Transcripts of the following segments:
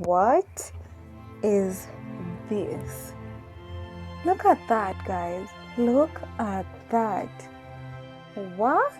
What is this? Look at that, guys. Look at that. What?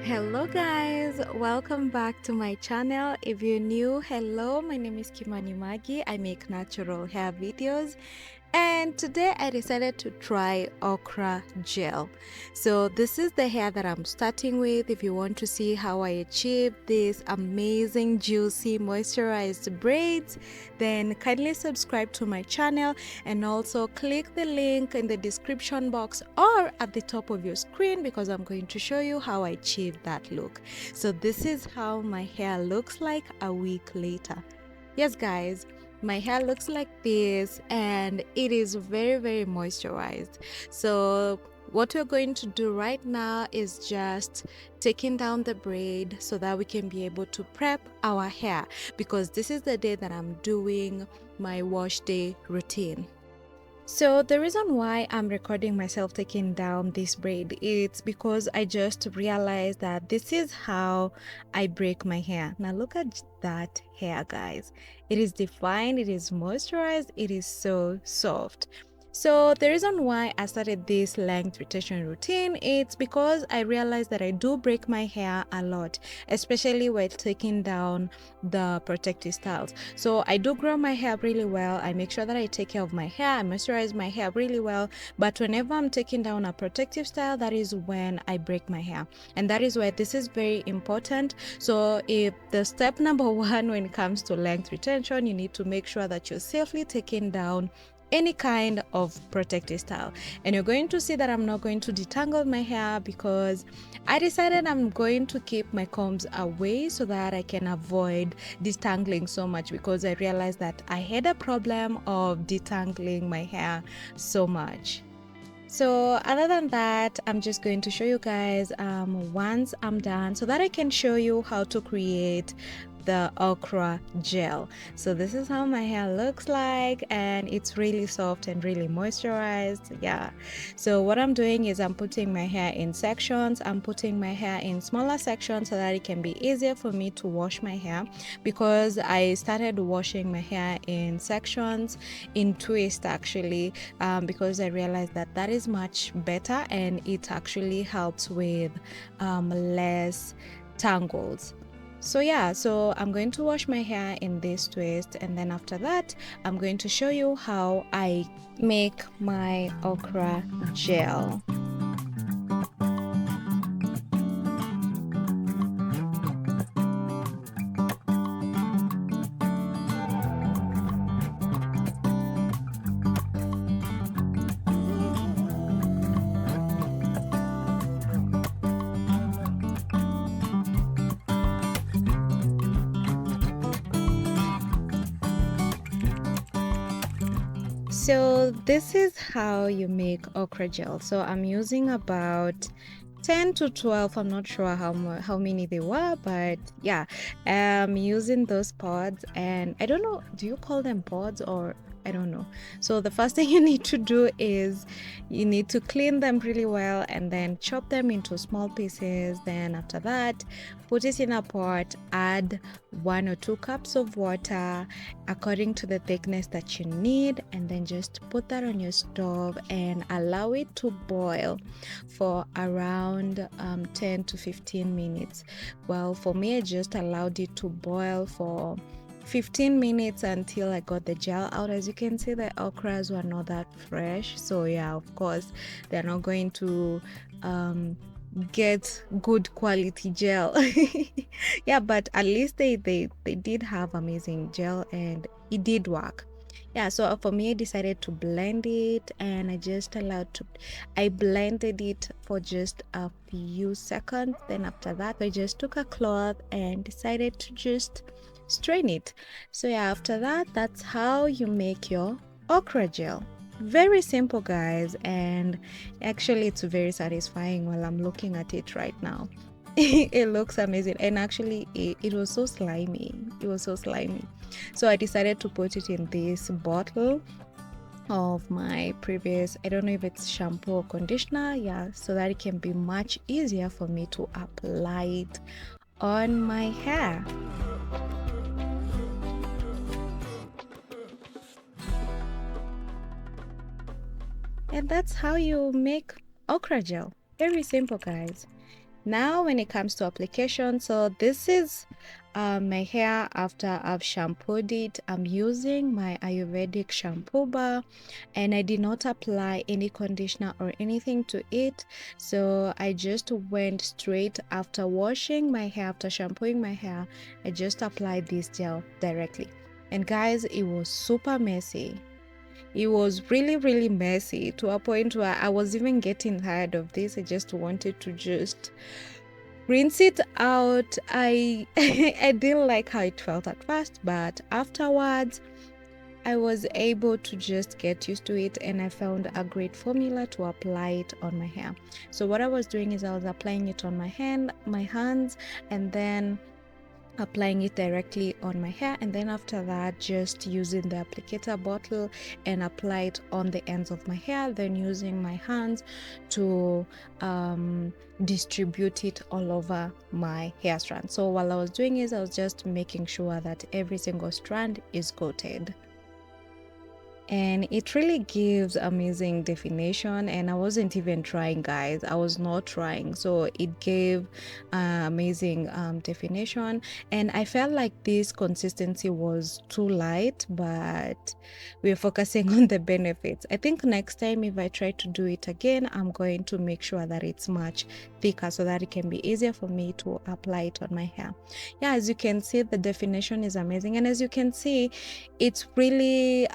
Hello guys, welcome back to my channel. If you're new, hello, my name is Kimani Magi. I make natural hair videos, and today I decided to try okra gel. So this is the hair that I'm starting with. If you want to see how I achieved this amazing juicy moisturized braids, then kindly subscribe to my channel and also click the link in the description box or at the top of your screen, because I'm going to show you how I achieved that look. So this is how my hair looks like a week later. Yes guys, my hair looks like this and it is very moisturized. So what we're going to do right now is just taking down the braid so that we can be able to prep our hair, because this is the day that I'm doing my wash day routine. So the reason why I'm recording myself taking down this braid, it's because I just realized that this is how I break my hair. Now look at that hair, guys. It is defined, it is moisturized, it is so soft. So the reason why I started this length retention routine, it's because I realized that I do break my hair a lot, especially while taking down the protective styles. So I do grow my hair really well. I make sure that I take care of my hair, I moisturize my hair really well. But whenever I'm taking down a protective style, that is when I break my hair. And that is why this is very important. So if the step number one when it comes to length retention, you need to make sure that you're safely taking down any kind of protective style. And you're going to see that I'm not going to detangle my hair, because I decided I'm going to keep my combs away so that I can avoid detangling so much, because I realized that I had a problem of detangling my hair so much. So other than that, I'm just going to show you guys once I'm done, so that I can show you how to create the okra gel. So this is how my hair looks like, and it's really soft and really moisturized. Yeah, so what I'm doing is I'm putting my hair in sections. I'm putting my hair in smaller sections so that it can be easier for me to wash my hair, because I started washing my hair in sections, in twist actually, because I realized that that is much better and it actually helps with less tangles. So yeah, so I'm going to wash my hair in this twist, and then after that I'm going to show you how I make my okra gel. So this is how you make okra gel. So I'm using about 10 to 12. I'm not sure how many they were, but yeah, I'm using those pods. And I don't know, do you call them pods, or I don't know. So the first thing you need to do is you need to clean them really well and then chop them into small pieces. Then after that, put it in a pot, add 1 or 2 cups of water according to the thickness that you need, and then just put that on your stove and allow it to boil for around 10 to 15 minutes. Well, for me, I just allowed it to boil for 15 minutes until I got the gel out. As you can see, the okras were not that fresh, so yeah, of course they're not going to get good quality gel. Yeah, but at least they did have amazing gel and it did work. Yeah, so for me, I decided to blend it, and I blended it for just a few seconds. Then after that, I just took a cloth and decided to just strain it. So yeah, after that, that's how you make your okra gel. Very simple, guys, and actually it's very satisfying while I'm looking at it right now. It looks amazing, and actually it was so slimy. It was so slimy. So I decided to put it in this bottle of my previous, I don't know if it's shampoo or conditioner, yeah, so that it can be much easier for me to apply it on my hair. And that's how you make okra gel. Very simple, guys. Now when it comes to application, so this is my hair after I've shampooed it. I'm using my Ayurvedic shampoo bar, and I did not apply any conditioner or anything to it. So I just went straight after washing my hair, after shampooing my hair, I just applied this gel directly. And guys, it was super messy. It was really messy to a point where I was even getting tired of this. I just wanted to just rinse it out. I I didn't like how it felt at first, but afterwards I was able to just get used to it, and I found a great formula to apply it on my hair. So what I was doing is I was applying it on my hands, and then applying it directly on my hair, and then after that just using the applicator bottle and apply it on the ends of my hair, then using my hands to distribute it all over my hair strand. So while I was doing is I was just making sure that every single strand is coated, and it really gives amazing definition. And I wasn't even trying, guys, I was not trying. So it gave amazing definition, and I felt like this consistency was too light, but we're focusing on the benefits. I think next time if I try to do it again, I'm going to make sure that it's much thicker so that it can be easier for me to apply it on my hair. Yeah, as you can see, the definition is amazing, and as you can see, it's really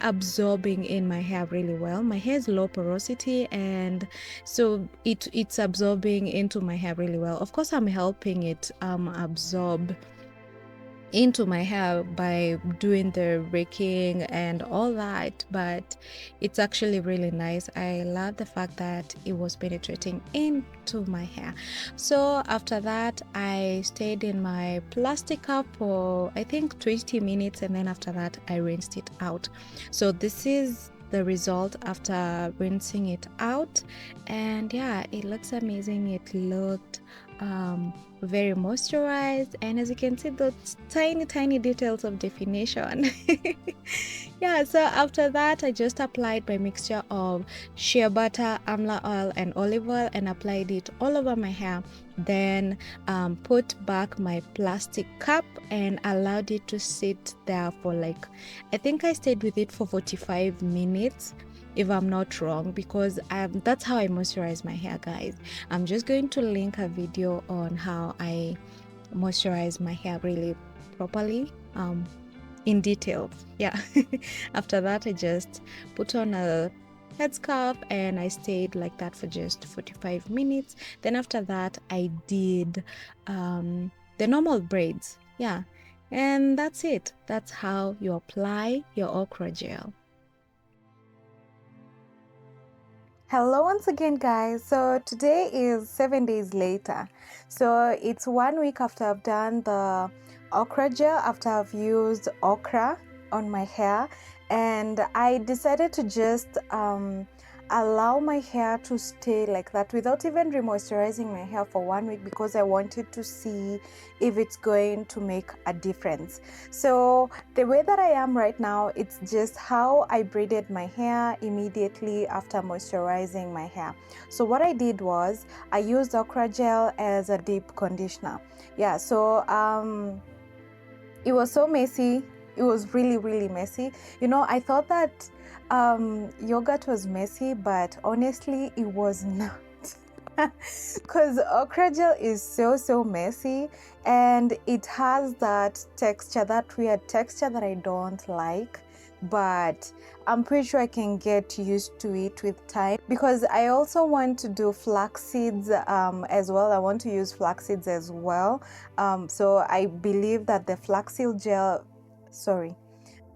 absorbing in my hair really well. My hair is low porosity, and so it's absorbing into my hair really well. Of course, I'm helping it absorb into my hair by doing the raking and all that, but it's actually really nice. I love the fact that it was penetrating into my hair. So after that I stayed in my plastic cup for I think 20 minutes, and then after that I rinsed it out. So this is the result after rinsing it out, and yeah, it looks amazing. It looked very moisturized, and as you can see, those tiny details of definition. Yeah, so after that I just applied my mixture of shea butter, amla oil and olive oil, and applied it all over my hair, then put back my plastic cup and allowed it to sit there for like, I think I stayed with it for 45 minutes if I'm not wrong, because that's how I moisturize my hair, guys. I'm just going to link a video on how I moisturize my hair really properly in detail. Yeah. After that I just put on a headscarf and I stayed like that for just 45 minutes. Then after that I did the normal braids. Yeah, and that's it. That's how you apply your okra gel. Hello once again, guys. So today is 7 days later. So it's 1 week after I've done the okra gel, after I've used okra on my hair, and I decided to just allow my hair to stay like that without even remoisturizing my hair for 1 week, because I wanted to see if it's going to make a difference. So the way that I am right now, it's just how I braided my hair immediately after moisturizing my hair. So what I did was I used okra gel as a deep conditioner. Yeah, so it was so messy. It was really messy. You know, I thought that yogurt was messy, but honestly it was not. Because okra gel is so messy, and it has that texture, that weird texture that I don't like, but I'm pretty sure I can get used to it with time, because I also want to do flax seeds as well. I want to use flax seeds as well, so I believe that the flaxseed gel,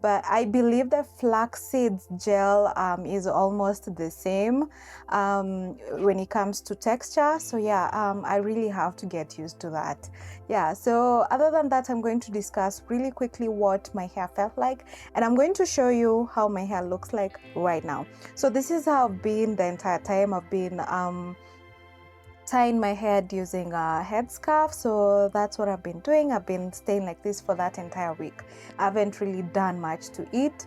but I believe the flaxseed gel is almost the same when it comes to texture. So yeah, I really have to get used to that. Yeah, so other than that, I'm going to discuss really quickly what my hair felt like, and I'm going to show you how my hair looks like right now. So this is how I've been the entire time. I've been tying my head using a headscarf. So that's what I've been doing. I've been staying like this for that entire week. I haven't really done much to eat.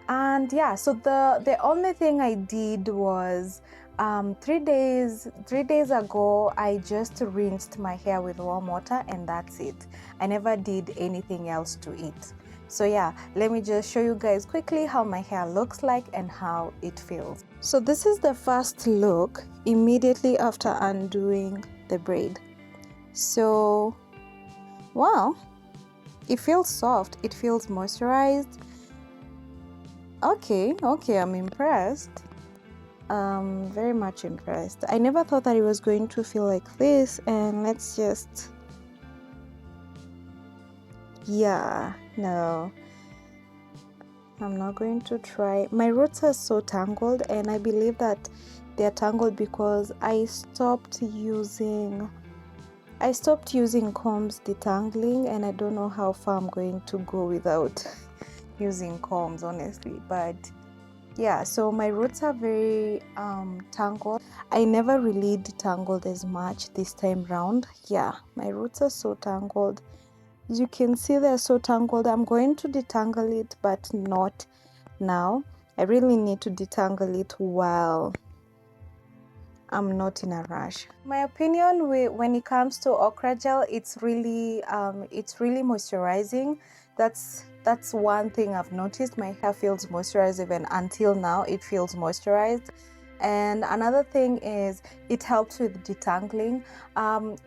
And yeah, so the only thing I did was 3 days ago, I just rinsed my hair with warm water, and that's it. I never did anything else to it. So yeah, let me just show you guys quickly how my hair looks like and how it feels. So this is the first look immediately after undoing the braid. So wow, it feels soft, it feels moisturized. Okay, I'm impressed. Very much impressed. I never thought that it was going to feel like this, and let's just, yeah, no, I'm not going to try. My roots are so tangled, and I believe that they're tangled because I stopped using combs detangling, and I don't know how far I'm going to go without using combs, honestly. But yeah, so my roots are very tangled. I never really detangled as much this time round. Yeah, my roots are so tangled. As you can see, they're so tangled. I'm going to detangle it, but not now. I really need to detangle it while I'm not in a rush. My opinion when it comes to okra gel, it's really moisturizing. That's one thing I've noticed. My hair feels moisturized. Even until now, it feels moisturized. And another thing is it helps with detangling.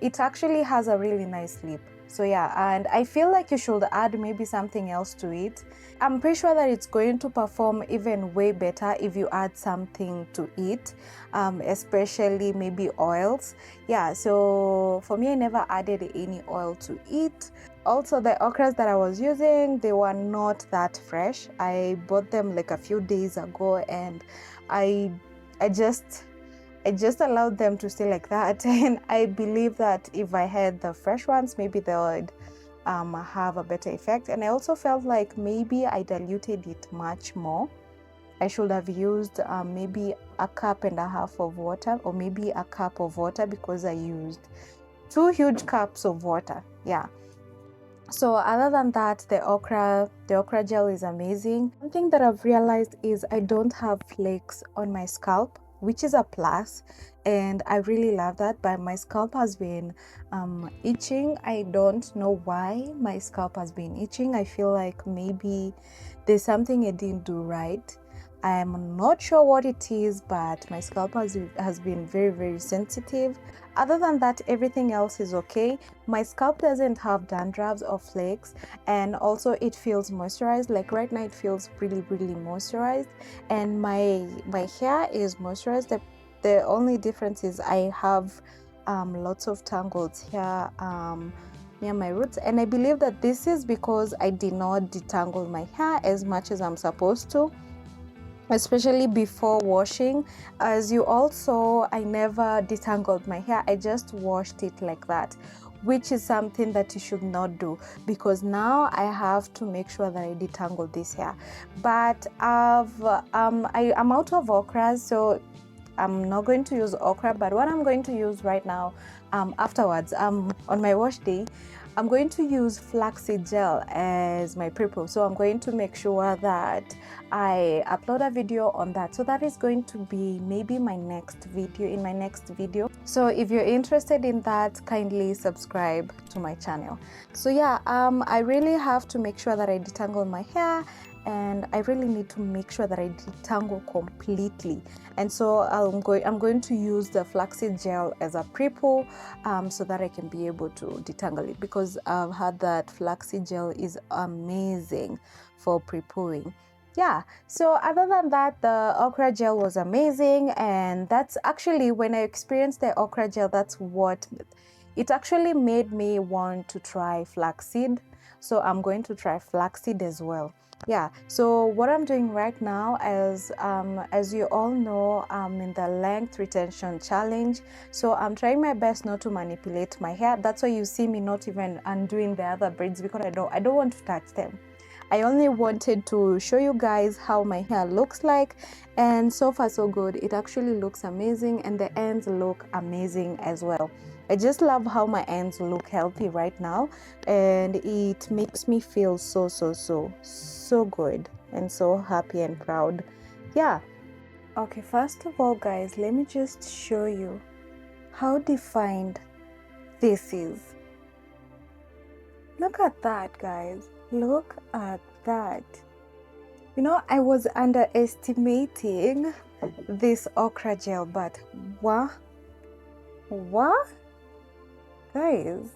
It actually has a really nice lip. So yeah, and I feel like you should add maybe something else to it. I'm pretty sure that it's going to perform even way better if you add something to it, especially maybe oils. Yeah, so for me, I never added any oil to it. Also, the okras that I was using, they were not that fresh. I bought them like a few days ago, and I just allowed them to stay like that. And I believe that if I had the fresh ones, maybe they would have a better effect. And I also felt like maybe I diluted it much more. I should have used maybe a cup and a half of water, or maybe a cup of water, because I used 2 huge cups of water. Yeah. So other than that, the okra gel is amazing. One thing that I've realized is I don't have flakes on my scalp, which is a plus, and I really love that. But my scalp has been itching. I don't know why my scalp has been itching. I feel like maybe there's something I didn't do right. I'm not sure what it is, but my scalp has been very, very sensitive. Other than that, everything else is okay. My scalp doesn't have dandruffs or flakes, and also it feels moisturized. Like right now, it feels really, really moisturized, and my hair is moisturized. The only difference is I have lots of tangles here near my roots, and I believe that this is because I did not detangle my hair as much as I'm supposed to, especially before washing. As you all saw, I never detangled my hair. I just washed it like that, which is something that you should not do, because now I have to make sure that I detangle this hair. But I'm out of okras, so I'm not going to use okra. But what I'm going to use right now, afterwards, on my wash day, I'm going to use flaxseed gel as my pre-pro. So I'm going to make sure that I upload a video on that. So that is going to be maybe my next video. So if you're interested in that, kindly subscribe to my channel. So yeah, I really have to make sure that I detangle my hair, and I really need to make sure that I detangle completely. And so I'm going to use the flaxseed gel as a pre-pro, so that I can be able to detangle it, because I've heard that flaxseed gel is amazing for pre-proing. Yeah, so other than that, the okra gel was amazing, and that's actually when I experienced the okra gel, that's what it actually made me want to try flaxseed. so I'm going to try flaxseed as well. Yeah, so what I'm doing right now is, as you all know, I'm in the length retention challenge, so I'm trying my best not to manipulate my hair. That's why you see me not even undoing the other braids, because I don't want to touch them. I only wanted to show you guys how my hair looks like, and so far so good. It actually looks amazing, and the ends look amazing as well. I just love how my ends look healthy right now, and it makes me feel so good and so happy and proud. Yeah. Okay, first of all, guys, let me just show you how defined this is. Look at that, guys. Look at that. You know, I was underestimating this okra gel, but what? Guys,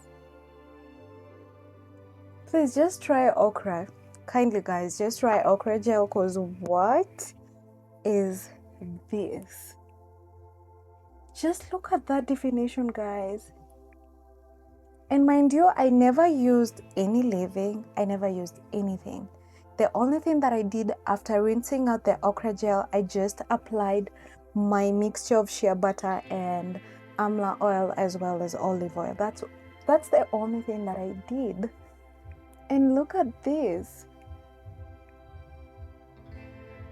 please just try okra. Kindly, guys, just try okra gel, because what is this? Just look at that definition, guys. And mind you, I never used any leave-in. I never used anything. The only thing that I did after rinsing out the okra gel, I just applied my mixture of shea butter and amla oil as well as olive oil. That's the only thing that I did. And look at this.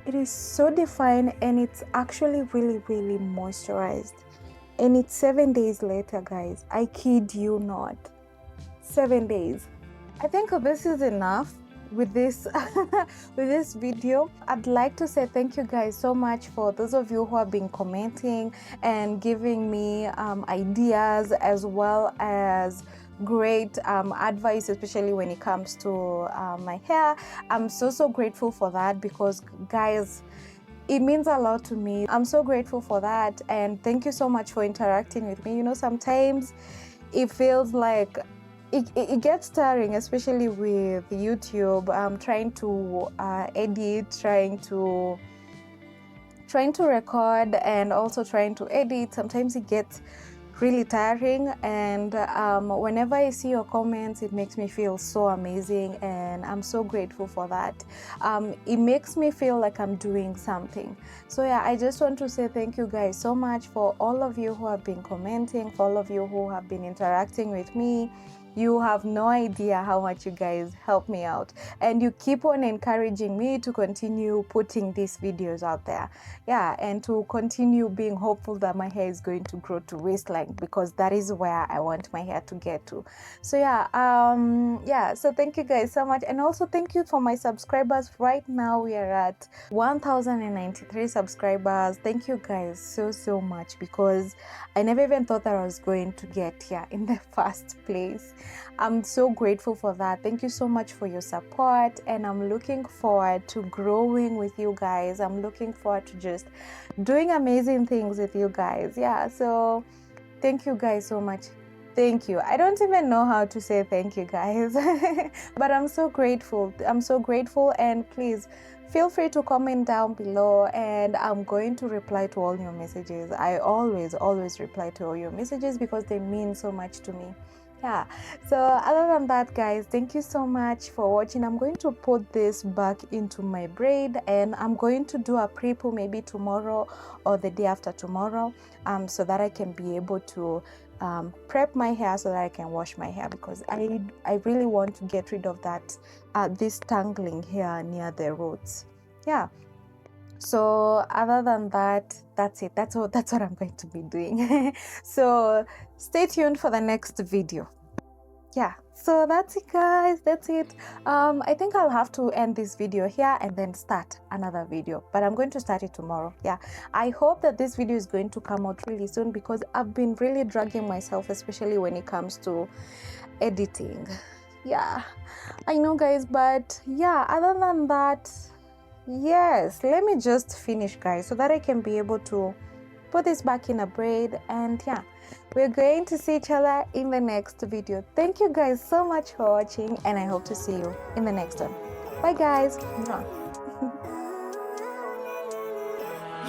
It is so defined, and it's actually really moisturized. And it's 7 days later, guys. I kid you not. 7 days. I think this is enough with this with this video. I'd like to say thank you guys so much for those of you who have been commenting and giving me ideas, as well as great advice, especially when it comes to my hair. I'm so grateful for that, because guys, it means a lot to me. I'm so grateful for that, and thank you so much for interacting with me. You know, sometimes it feels like it gets tiring, especially with YouTube. Trying to edit, trying to record, and also trying to edit. Sometimes it gets really tiring, and whenever I see your comments, it makes me feel so amazing, and I'm so grateful for that. It makes me feel like I'm doing something. So yeah, I just want to say thank you guys so much for all of you who have been commenting, for all of you who have been interacting with me. You have no idea how much you guys help me out, and you keep on encouraging me to continue putting these videos out there. Yeah, and to continue being hopeful that my hair is going to grow to waistline, because that is where I want my hair to get to. So yeah, so thank you guys so much, and also thank you for my subscribers. Right now we are at 1093 subscribers. Thank you guys so much, because I never even thought that I was going to get here in the first place. I'm so grateful for that. Thank you so much for your support, and I'm looking forward to growing with you guys. I'm looking forward to just doing amazing things with you guys. Yeah, so thank you guys so much. Thank you. I don't even know how to say thank you guys, but I'm so grateful. I'm so grateful, and please feel free to comment down below, and I'm going to reply to all your messages. I always reply to all your messages, because they mean so much to me. Yeah, so other than that, guys, thank you so much for watching. I'm going to put this back into my braid, and I'm going to do a pre-poo maybe tomorrow or the day after tomorrow, so that I can be able to prep my hair, so that I can wash my hair, because I really want to get rid of that this tangling hair near the roots. Yeah, so other than that, that's it. That's what I'm going to be doing. So stay tuned for the next video. Yeah, so that's it, guys. That's it. I think I'll have to end this video here and then start another video, but I'm going to start it tomorrow. Yeah, I hope that this video is going to come out really soon, because I've been really dragging myself, especially when it comes to editing. Yeah, I know, guys, but yeah, other than that, yes, let me just finish, guys, so that I can be able to put this back in a braid. And yeah, we're going to see each other in the next video. Thank you guys so much for watching, and I hope to see you in the next one. Bye, guys.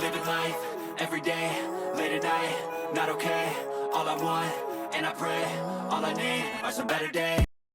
Living life every day, late at night, not okay. All I want, and I pray, all I need are some better days.